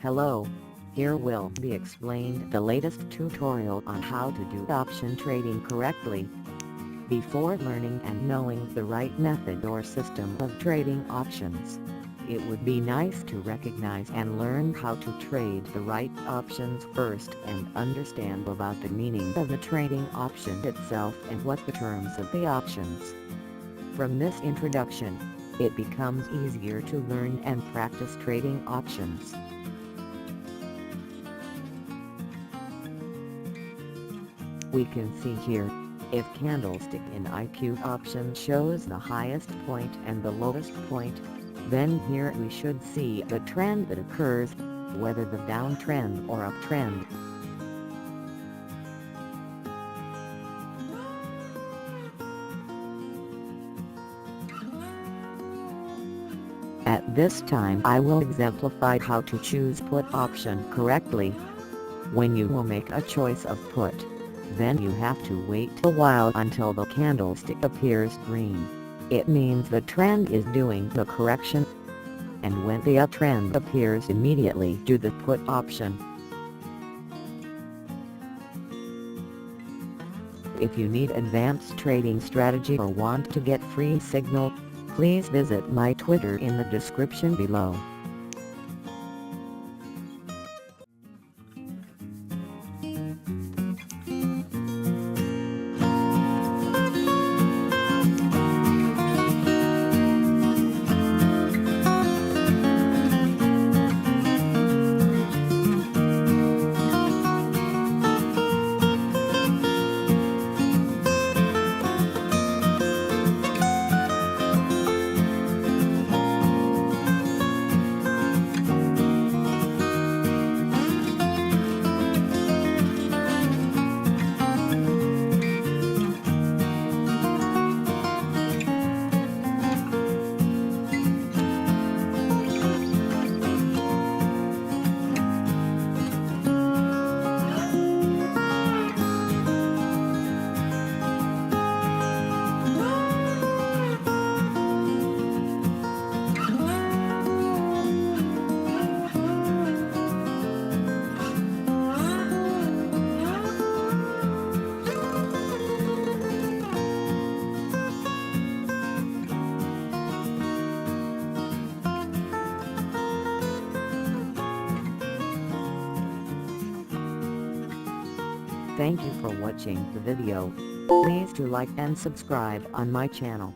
Hello. Here will be explained the latest tutorial on how to do option trading correctly. Before learning and knowing the right method or system of trading options, it would be nice to recognize and learn how to trade the right options first and understand about the meaning of the trading option itself and what the terms of the options. From this introduction, it becomes easier to learn and practice trading options. We can see here, if candlestick in IQ option shows the highest point and the lowest point, then here we should see the trend that occurs, whether the downtrend or uptrend. At this time I will exemplify how to choose put option correctly. When you will make a choice of put, then you have to wait a while until the candlestick appears green. It means the trend is doing the correction. And when the uptrend appears, immediately do the put option. If you need advanced trading strategy or want to get free signal, please visit my Twitter in the description below. Thank you for watching the video. Please do like and subscribe on my channel.